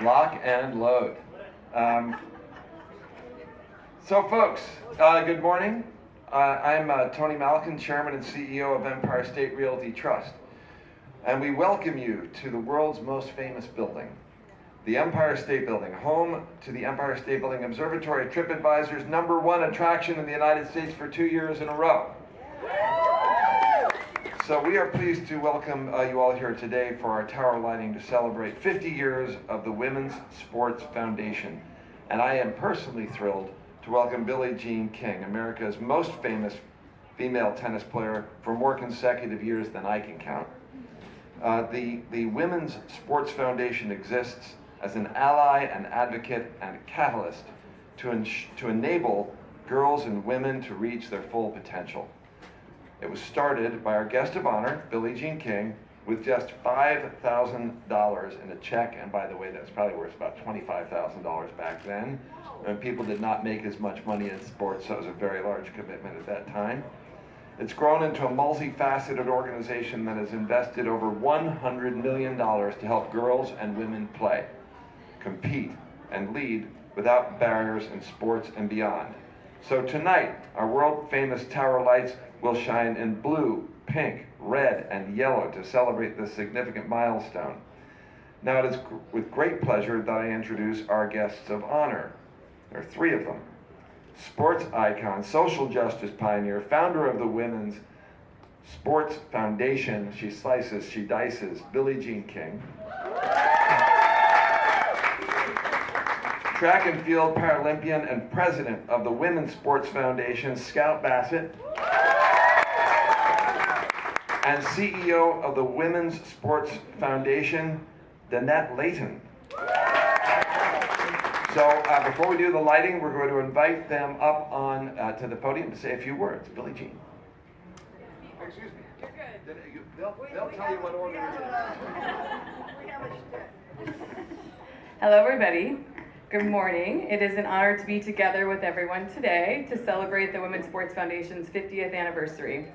Lock and load. So folks, good morning. I'm Tony Malkin, Chairman and CEO of Empire State Realty Trust. And we welcome you to the world's most famous building, the Empire State Building, home to the Empire State Building Observatory, TripAdvisor's #1 attraction in the United States for 2 years in a row. So we are pleased to welcome you all here today for our tower lighting to celebrate 50 years of the Women's Sports Foundation. And I am personally thrilled to welcome Billie Jean King, America's most famous female tennis player for more consecutive years than I can count. The Women's Sports Foundation exists as an ally, an advocate, and a catalyst to enable girls and women to reach their full potential. It was started by our guest of honor, Billie Jean King, with just $5,000 in a check, and by the way, that's probably worth about $25,000 back then, and people did not make as much money in sports, so it was a very large commitment at that time. It's grown into a multifaceted organization that has invested over $100 million to help girls and women play, compete, and lead without barriers in sports and beyond. So tonight, our world-famous tower lights will shine in blue, pink, red, and yellow to celebrate this significant milestone. Now it is with great pleasure that I introduce our guests of honor. There are 3 of them. Sports icon, social justice pioneer, founder of the Women's Sports Foundation, she slices, she dices, Billie Jean King. Track and field Paralympian and president of the Women's Sports Foundation, Scout Bassett. And CEO of the Women's Sports Foundation, Danette Layton. So before we do the lighting, we're going to invite them up on to the podium to say a few words. Billie Jean. Excuse me. You're good. They'll tell you what order it is. Hello, everybody. Good morning. It is an honor to be together with everyone today to celebrate the Women's Sports Foundation's 50th anniversary.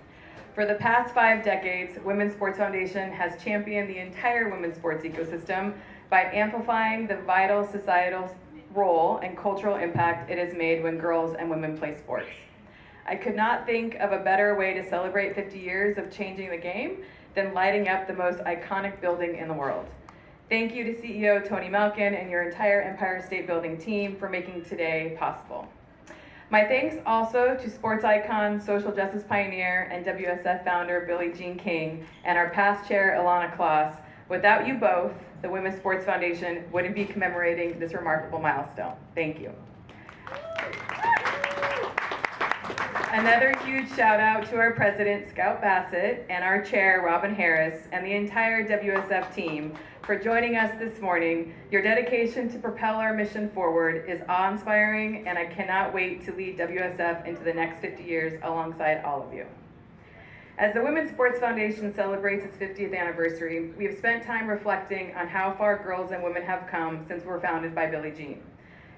For the past 5 decades, Women's Sports Foundation has championed the entire women's sports ecosystem by amplifying the vital societal role and cultural impact it has made when girls and women play sports. I could not think of a better way to celebrate 50 years of changing the game than lighting up the most iconic building in the world. Thank you to CEO Tony Malkin and your entire Empire State Building team for making today possible. My thanks also to sports icon, social justice pioneer, and WSF founder Billie Jean King and our past chair Ilana Kloss. Without you both, the Women's Sports Foundation wouldn't be commemorating this remarkable milestone. Thank you. Another huge shout out to our president, Scout Bassett, and our chair, Robin Harris, and the entire WSF team for joining us this morning. Your dedication to propel our mission forward is awe-inspiring, and I cannot wait to lead WSF into the next 50 years alongside all of you. As the Women's Sports Foundation celebrates its 50th anniversary, we have spent time reflecting on how far girls and women have come since we were founded by Billie Jean.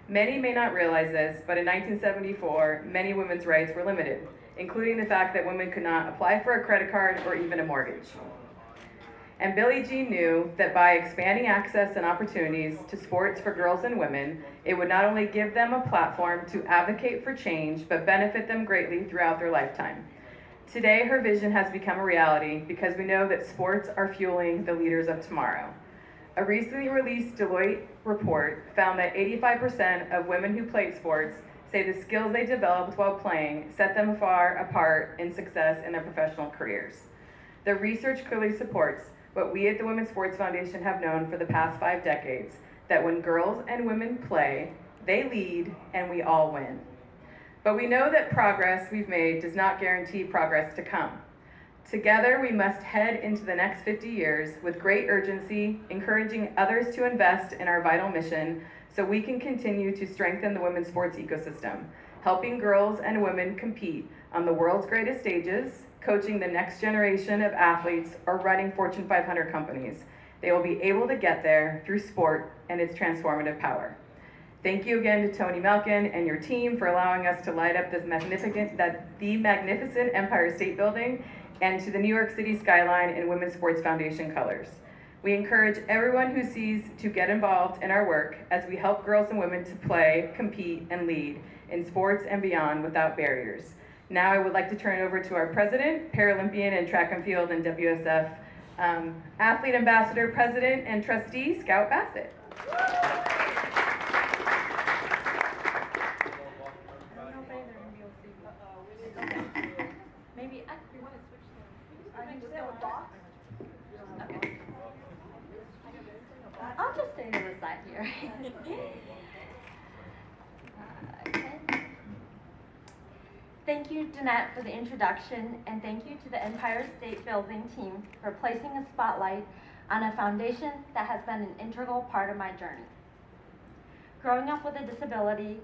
Many may not realize this, but in 1974, many women's rights were limited, including the fact that women could not apply for a credit card or even a mortgage. And Billie Jean knew that by expanding access and opportunities to sports for girls and women, it would not only give them a platform to advocate for change, but benefit them greatly throughout their lifetime. Today, her vision has become a reality because we know that sports are fueling the leaders of tomorrow. A recently released Deloitte report found that 85% of women who played sports say the skills they developed while playing set them far apart in success in their professional careers. The research clearly supports what we at the Women's Sports Foundation have known for the past 5 decades, that when girls and women play, they lead and we all win. But we know that progress we've made does not guarantee progress to come. Together, we must head into the next 50 years with great urgency, encouraging others to invest in our vital mission so we can continue to strengthen the women's sports ecosystem, helping girls and women compete on the world's greatest stages, coaching the next generation of athletes, or running Fortune 500 companies. They will be able to get there through sport and its transformative power. Thank you again to Tony Malkin and your team for allowing us to light up the magnificent Empire State Building, and to the New York City skyline in Women's Sports Foundation colors. We encourage everyone who sees to get involved in our work as we help girls and women to play, compete, and lead in sports and beyond without barriers. Now I would like to turn it over to our president, Paralympian and track and field and WSF athlete ambassador, president, and trustee, Scout Bassett. Maybe I want to switch them. Okay. I'll just stay to the side here. Okay. Thank you, Danette, for the introduction, and thank you to the Empire State Building team for placing a spotlight on a foundation that has been an integral part of my journey. Growing up with a disability,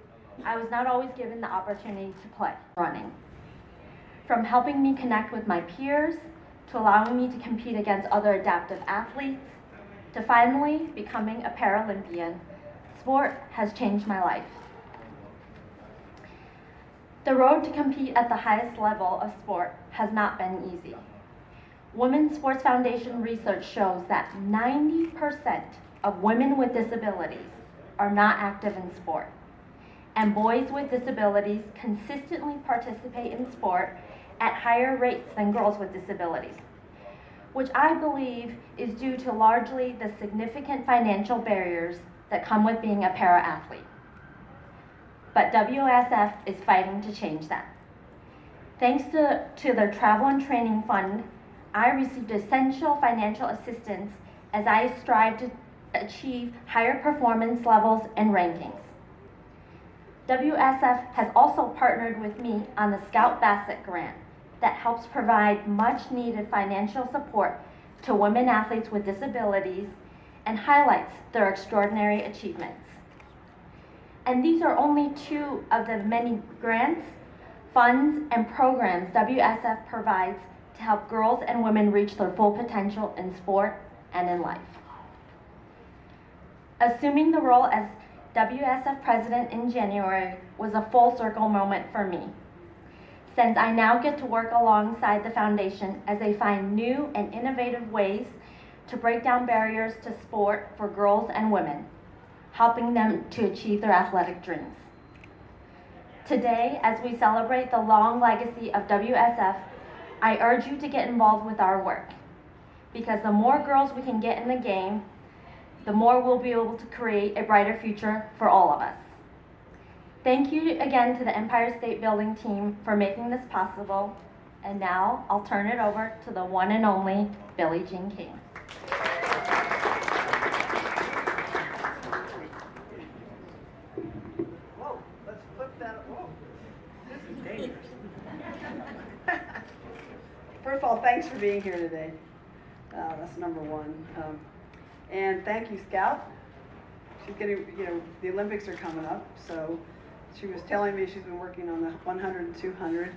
I was not always given the opportunity to play running. From helping me connect with my peers, to allowing me to compete against other adaptive athletes, to finally becoming a Paralympian, sport has changed my life. The road to compete at the highest level of sport has not been easy. Women's Sports Foundation research shows that 90% of women with disabilities are not active in sport, and boys with disabilities consistently participate in sport at higher rates than girls with disabilities, which I believe is due to largely the significant financial barriers that come with being a para-athlete. But WSF is fighting to change that. Thanks to their Travel and Training Fund, I received essential financial assistance as I strive to achieve higher performance levels and rankings. WSF has also partnered with me on the Scout Bassett grant that helps provide much needed financial support to women athletes with disabilities and highlights their extraordinary achievements. And these are only two of the many grants, funds, and programs WSF provides to help girls and women reach their full potential in sport and in life. Assuming the role as WSF president in January was a full circle moment for me, since I now get to work alongside the foundation as they find new and innovative ways to break down barriers to sport for girls and women, helping them to achieve their athletic dreams. Today, as we celebrate the long legacy of WSF, I urge you to get involved with our work, because the more girls we can get in the game, the more we'll be able to create a brighter future for all of us. Thank you again to the Empire State Building team for making this possible, and now I'll turn it over to the one and only Billie Jean King. Whoa, let's flip that. Whoa, this is dangerous. First of all, thanks for being here today. That's number one. And thank you, Scout. She's getting, the Olympics are coming up, so she was telling me she's been working on the 100 and 200.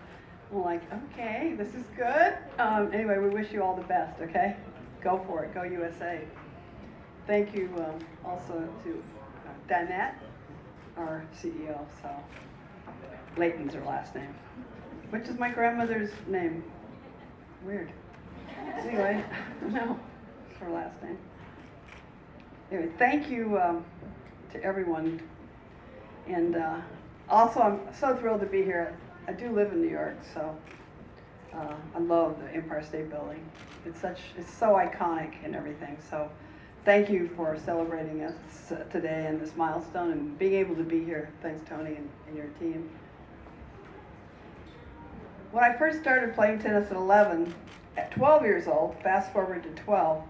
I'm like, okay, this is good. Anyway, we wish you all the best, okay? Go for it, go USA. Thank you also to Danette, our CEO, so Layton's her last name, which is my grandmother's name. Weird. Anyway, no, it's her last name. Anyway, thank you to everyone. And also, I'm so thrilled to be here. I do live in New York, so I love the Empire State Building. It's so iconic and everything. So thank you for celebrating us today and this milestone and being able to be here. Thanks, Tony, and your team. When I first started playing tennis at 11, at 12 years old, fast forward to 12,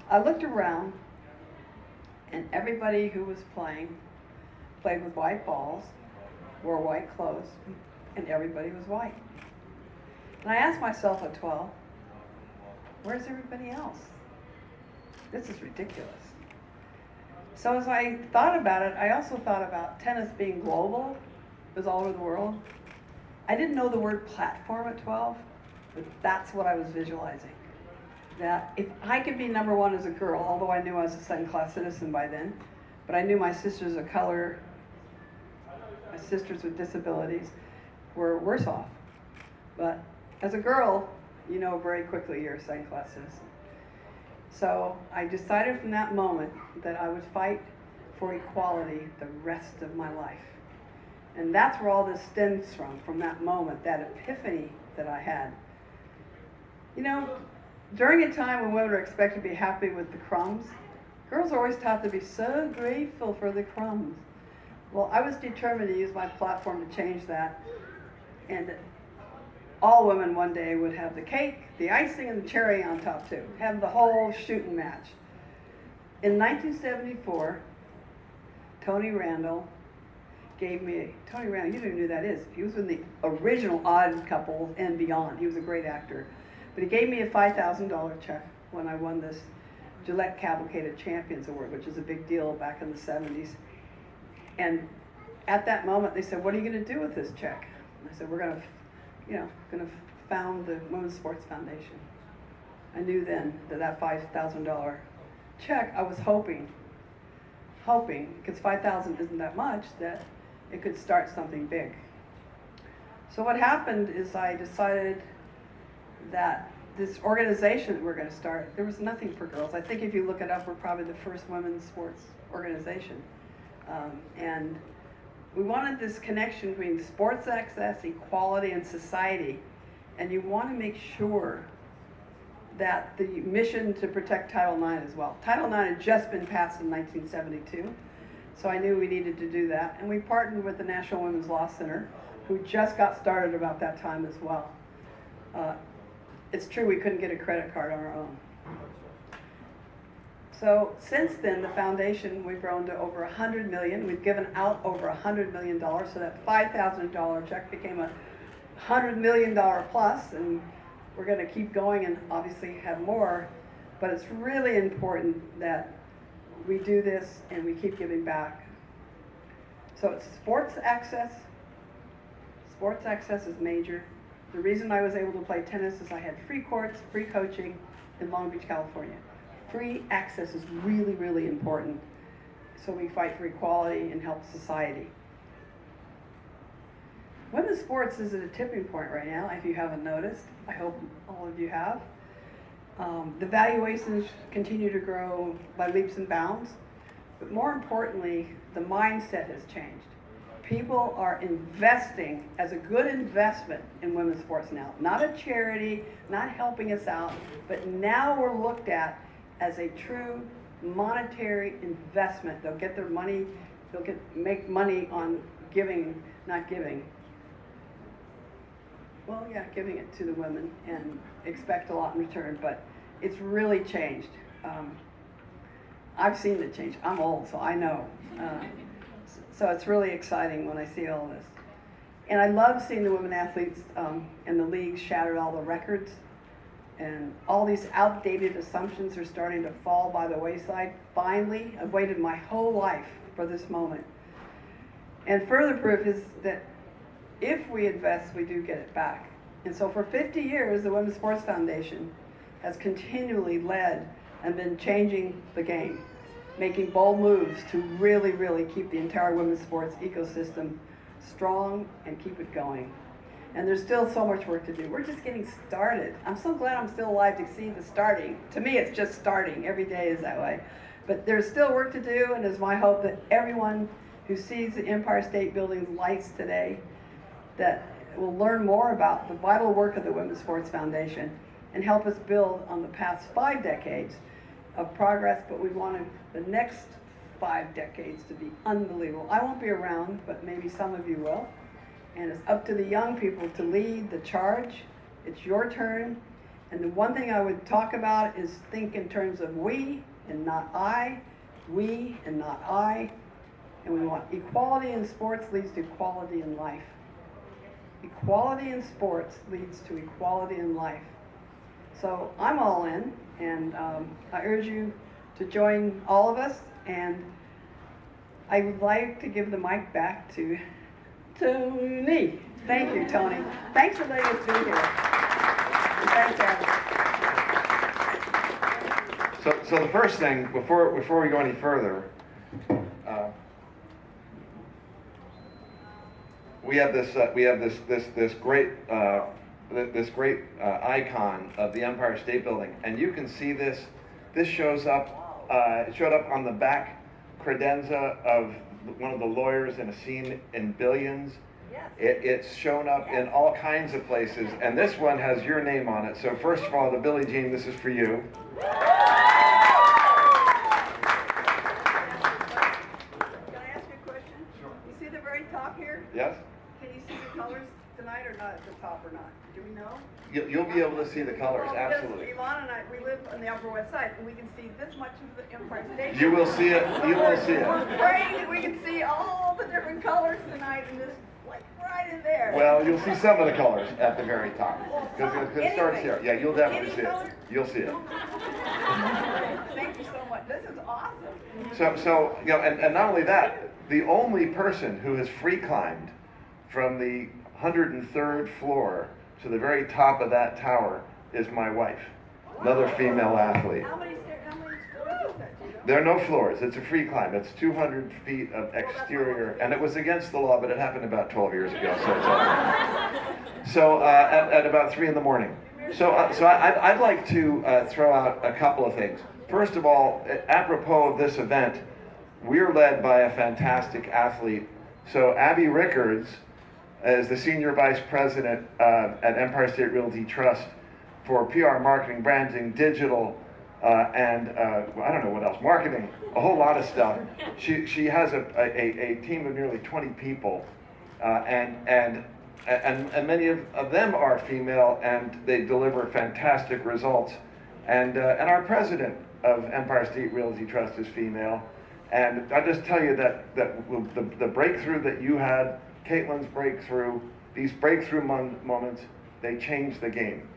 I looked around and everybody who was played with white balls, wore white clothes, and everybody was white. And I asked myself at 12, where's everybody else? This is ridiculous. So as I thought about it, I also thought about tennis being global. It was all over the world. I didn't know the word platform at 12, but that's what I was visualizing. That if I could be number one as a girl, although I knew I was a second-class citizen by then, but I knew my sisters of color, my sisters with disabilities, were worse off. But as a girl, you know very quickly you're a second-class citizen. So I decided from that moment that I would fight for equality the rest of my life. And that's where all this stems from that moment, that epiphany that I had. You know, during a time when women are expected to be happy with the crumbs, girls are always taught to be so grateful for the crumbs. Well, I was determined to use my platform to change that. And all women one day would have the cake, the icing, and the cherry on top too. Have the whole shooting match. In 1974, Tony Randall gave me, Tony Randall, you don't even know who that is. He was in the original Odd Couple and Beyond. He was a great actor. But he gave me a $5,000 check when I won this Gillette Cavalcade Champions Award, which is a big deal back in the 70s. And at that moment, they said, "What are you going to do with this check?" And I said, "We're going to found the Women's Sports Foundation." I knew then that $5,000 check, I was hoping, because $5,000 isn't that much, that it could start something big. So what happened is I decided that this organization that we're going to start, there was nothing for girls. I think if you look it up, we're probably the first women's sports organization. And we wanted this connection between sports access, equality, and society. And you want to make sure that the mission to protect Title IX as well. Title IX had just been passed in 1972, so I knew we needed to do that. And we partnered with the National Women's Law Center, who just got started about that time as well. It's true we couldn't get a credit card on our own. So since then, the foundation, we've grown to over 100 million. We've given out over $100 million, so that $5,000 check became a $100 million plus, and we're going to keep going and obviously have more. But it's really important that we do this and we keep giving back. So it's sports access. Sports access is major. The reason I was able to play tennis is I had free courts, free coaching in Long Beach, California. Free access is really, really important. So we fight for equality and help society. Women's sports is at a tipping point right now, if you haven't noticed. I hope all of you have. The valuations continue to grow by leaps and bounds. But more importantly, the mindset has changed. People are investing as a good investment in women's sports now. Not a charity, not helping us out, but now we're looked at as a true monetary investment. They'll get their money, make money on giving, not giving. Well, yeah, giving it to the women and expect a lot in return, but it's really changed. I've seen it change. I'm old, so I know. So it's really exciting when I see all this. And I love seeing the women athletes in the league shatter all the records. And all these outdated assumptions are starting to fall by the wayside. Finally, I've waited my whole life for this moment. And further proof is that if we invest, we do get it back. And so for 50 years, the Women's Sports Foundation has continually led and been changing the game, making bold moves to really, really keep the entire women's sports ecosystem strong and keep it going. And there's still so much work to do. We're just getting started. I'm so glad I'm still alive to see the starting. To me, it's just starting. Every day is that way. But there's still work to do, and it's my hope that everyone who sees the Empire State Building's lights today that will learn more about the vital work of the Women's Sports Foundation and help us build on the past 5 decades of progress, but we want the next 5 decades to be unbelievable. I won't be around, but maybe some of you will. And it's up to the young people to lead the charge. It's your turn. And the one thing I would talk about is think in terms of we and not I, we and not I. And we want equality in sports leads to equality in life. Equality in sports leads to equality in life. So I'm all in, and I urge you to join all of us. And I would like to give the mic back to Tony. Thank you, Tony. Thanks for letting us be here. And thanks, Adam. So the first thing, before we go any further, we have this great icon of the Empire State Building, and you can see this This shows up, it showed up on the back credenza of one of the lawyers in a scene in Billions. It's shown up in all kinds of places, and this one has your name on it. So first of all, the Billie Jean, this is for you. Can I ask you a question? Sure. You see the very top here? Yes? Can you see the colors tonight or not at the top or not? Do we know? You'll be able to see the colors, Well, absolutely. because Yvonne and I, we live on the Upper West Side, and we can see this much of the Empire State. You will see it, you will see it. We're praying that we can see all the different colors tonight and just like right in there. Well, you'll see some of the colors at the very top, because it starts Anything. here. Yeah, you'll definitely Any see it. color? You'll see it. Thank you so much. This is awesome. So you know, and not only that, the only person who has free climbed from the 103rd floor to the very top of that tower is my wife, another female athlete. How many floors is that, do you know? There are no floors. It's a free climb. It's 200 feet of exterior, and it was against the law, but it happened about 12 years ago, so it's all right. So at about 3 in the morning. So I'd like to throw out a couple of things. First of all, apropos of this event, we're led by a fantastic athlete. So Abby Rickards is the Senior Vice President at Empire State Realty Trust for PR, marketing, branding, digital, and I don't know what else, marketing, a whole lot of stuff. She has a team of nearly 20 people, and many of them are female, and they deliver fantastic results. And our president of Empire State Realty Trust is female. And I just tell you that the breakthrough that you had, Caitlin's breakthrough, these breakthrough moments, they change the game.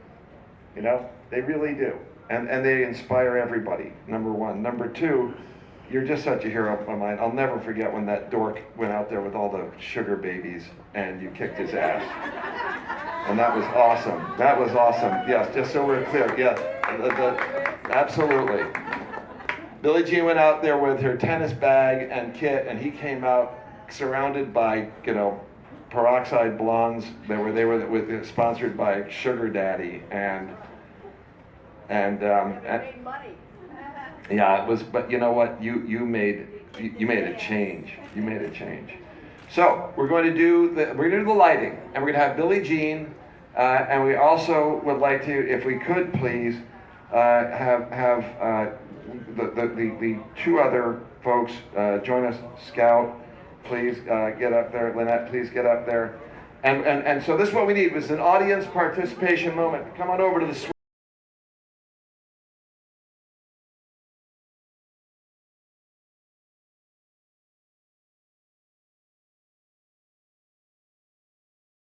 You know, they really do. And they inspire everybody, number one. Number two, you're just such a hero of mine. I'll never forget when that dork went out there with all the sugar babies and you kicked his ass. And that was awesome. That was awesome. Yes, just so we're clear. Yes, absolutely. Billie Jean went out there with her tennis bag and kit, and he came out surrounded by, you know, peroxide blondes. They were sponsored by Sugar Daddy and Made money. yeah, it was. But you know what? You made a change. You made a change. So we're going to do the lighting, and we're going to have Billie Jean, and we also would like to, if we could please, have the two other folks join us. Scout, please get up there. Lynette, please get up there. And so this is what we need, was an audience participation moment. Come on over to the